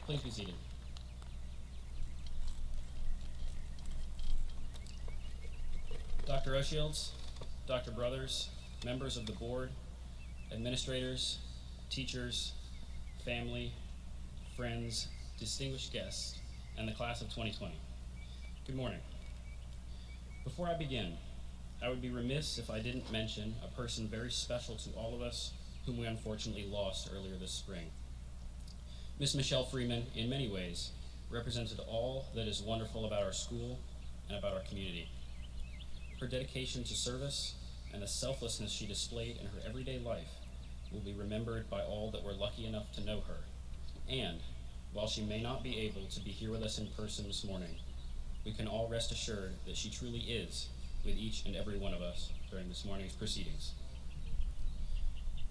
Please be seated. Dr. O'Shields, Dr. Brothers, members of the board, administrators, teachers, family, friends, distinguished guests, and the class of 2020. Good morning. Before I begin, I would be remiss if I didn't mention a person very special to all of us whom we unfortunately lost earlier this spring. Miss Michelle Freeman, in many ways, represented all that is wonderful about our school and about our community. Her dedication to service and the selflessness she displayed in her everyday life will be remembered by all that were lucky enough to know her. And, while she may not be able to be here with us in person this morning, we can all rest assured that she truly is with each and every one of us during this morning's proceedings.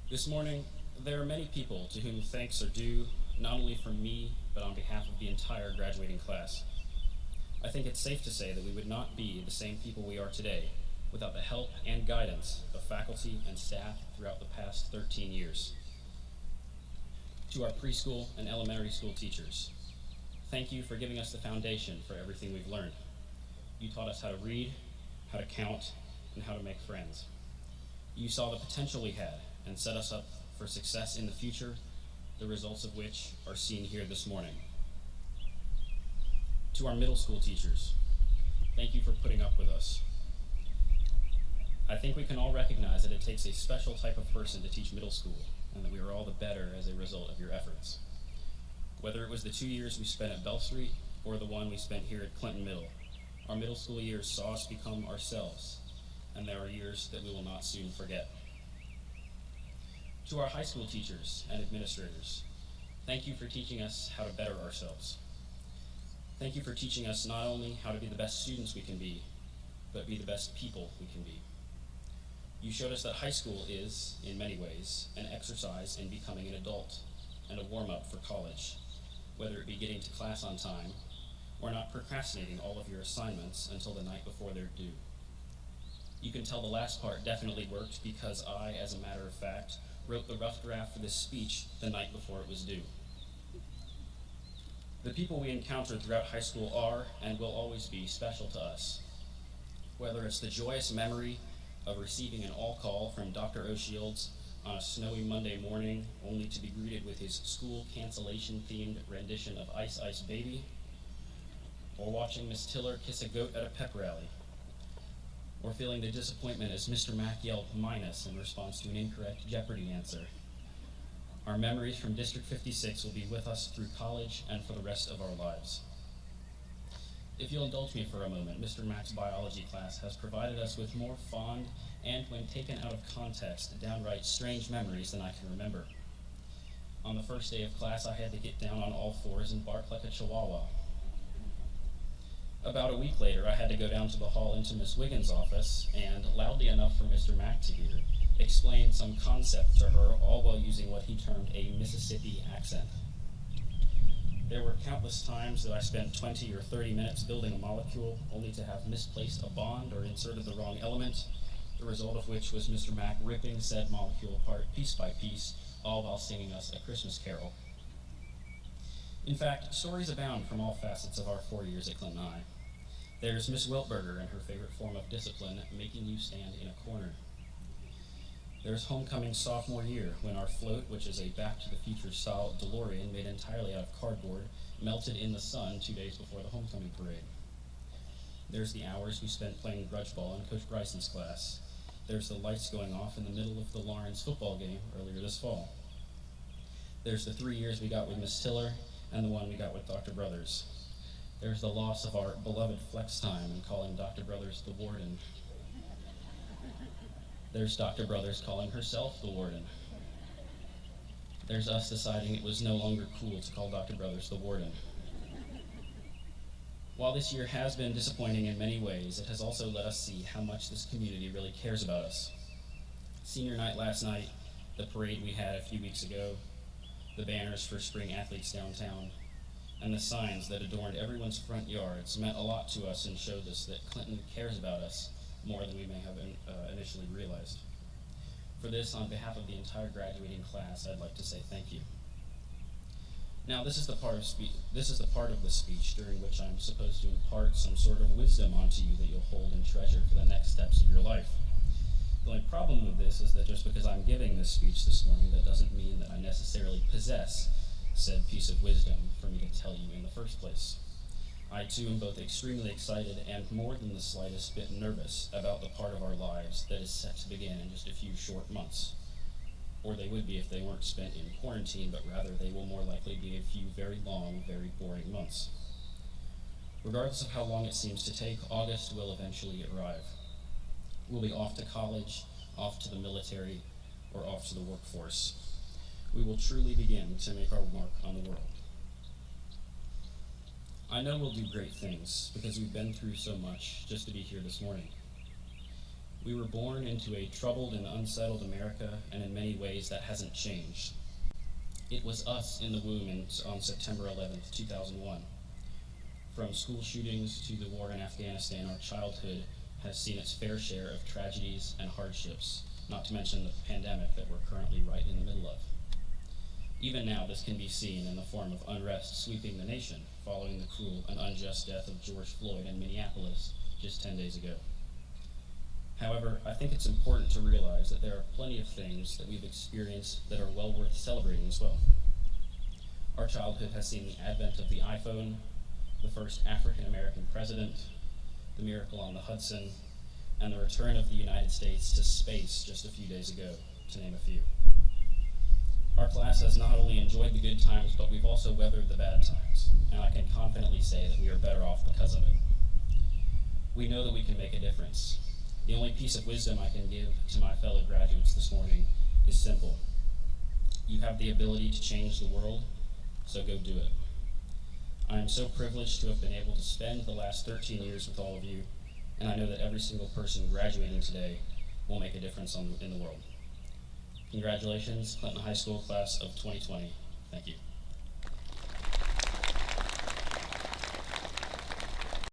This morning, there are many people to whom thanks are due, not only from me, but on behalf of the entire graduating class. I think it's safe to say that we would not be the same people we are today without the help and guidance of faculty and staff throughout the past 13 years. To our preschool and elementary school teachers, thank you for giving us the foundation for everything we've learned. You taught us how to read, how to count, and how to make friends. You saw the potential we had and set us up for success in the future, the results of which are seen here this morning. To our middle school teachers, thank you for putting up with us. I think we can all recognize that it takes a special type of person to teach middle school, and that we are all the better as a result of your efforts. Whether it was the 2 years we spent at Bell Street or the one we spent here at Clinton Middle, our middle school years saw us become ourselves, and there are years that we will not soon forget. To our high school teachers and administrators, thank you for teaching us how to better ourselves. Thank you for teaching us not only how to be the best students we can be, but be the best people we can be. You showed us that high school is, in many ways, an exercise in becoming an adult and a warm-up for college, whether it be getting to class on time or not procrastinating all of your assignments until the night before they're due. You can tell the last part definitely worked because I, as a matter of fact, wrote the rough draft for this speech the night before it was due. The people we encountered throughout high school are and will always be special to us. Whether it's the joyous memory of receiving an all-call from Dr. O'Shields on a snowy Monday morning, only to be greeted with his school cancellation-themed rendition of Ice Ice Baby, or watching Miss Tiller kiss a goat at a pep rally, or feeling the disappointment as Mr. Mack yelled minus in response to an incorrect Jeopardy answer. Our memories from District 56 will be with us through college and for the rest of our lives. If you'll indulge me for a moment, Mr. Mack's biology class has provided us with more fond and, when taken out of context, downright strange memories than I can remember. On the first day of class, I had to get down on all fours and bark like a chihuahua. About a week later, I had to go down to the hall into Miss Wiggins' office and, loudly enough for Mr. Mack to hear, explain some concept to her, all while using what he termed a Mississippi accent. There were countless times that I spent 20 or 30 minutes building a molecule only to have misplaced a bond or inserted the wrong element, the result of which was Mr. Mack ripping said molecule apart piece by piece, all while singing us a Christmas carol. In fact, stories abound from all facets of our 4 years at Clinton High. There's Miss Wiltberger and her favorite form of discipline, making you stand in a corner. There's homecoming sophomore year, when our float, which is a Back to the Future style DeLorean made entirely out of cardboard, melted in the sun 2 days before the homecoming parade. There's the hours we spent playing grudge ball in Coach Bryson's class. There's the lights going off in the middle of the Lawrence football game earlier this fall. There's the 3 years we got with Miss Tiller and the one we got with Dr. Brothers. There's the loss of our beloved flex time and calling Dr. Brothers the warden. There's Dr. Brothers calling herself the warden. There's us deciding it was no longer cool to call Dr. Brothers the warden. While this year has been disappointing in many ways, it has also let us see how much this community really cares about us. Senior night last night, the parade we had a few weeks ago, the banners for spring athletes downtown, and the signs that adorned everyone's front yards meant a lot to us and showed us that Clinton cares about us more than we may have initially realized. For this, on behalf of the entire graduating class, I'd like to say thank you. Now, this is the part of the speech during which I'm supposed to impart some sort of wisdom onto you that you'll hold and treasure for the next steps of your life. The only problem with this is that just because I'm giving this speech this morning, that doesn't mean that I necessarily possess said piece of wisdom for me to tell you in the first place. I too am both extremely excited and more than the slightest bit nervous about the part of our lives that is set to begin in just a few short months. Or they would be if they weren't spent in quarantine, but rather they will more likely be a few very long, very boring months. Regardless of how long it seems to take, August will eventually arrive. We'll be off to college, off to the military, or off to the workforce. We will truly begin to make our mark on the world. I know we'll do great things because we've been through so much just to be here this morning. We were born into a troubled and unsettled America, and in many ways that hasn't changed. It was us in the womb on September 11th, 2001. From school shootings to the war in Afghanistan, our childhood has seen its fair share of tragedies and hardships, not to mention the pandemic that we're currently right in the middle of. Even now, this can be seen in the form of unrest sweeping the nation following the cruel and unjust death of George Floyd in Minneapolis just 10 days ago. However, I think it's important to realize that there are plenty of things that we've experienced that are well worth celebrating as well. Our childhood has seen the advent of the iPhone, the first African-American president, the miracle on the Hudson, and the return of the United States to space just a few days ago, to name a few. Our class has not only enjoyed the good times, but we've also weathered the bad times, and I can confidently say that we are better off because of it. We know that we can make a difference. The only piece of wisdom I can give to my fellow graduates this morning is simple. You have the ability to change the world, so go do it. I am so privileged to have been able to spend the last 13 years with all of you, and I know that every single person graduating today will make a difference in the world. Congratulations, Clinton High School class of 2020. Thank you.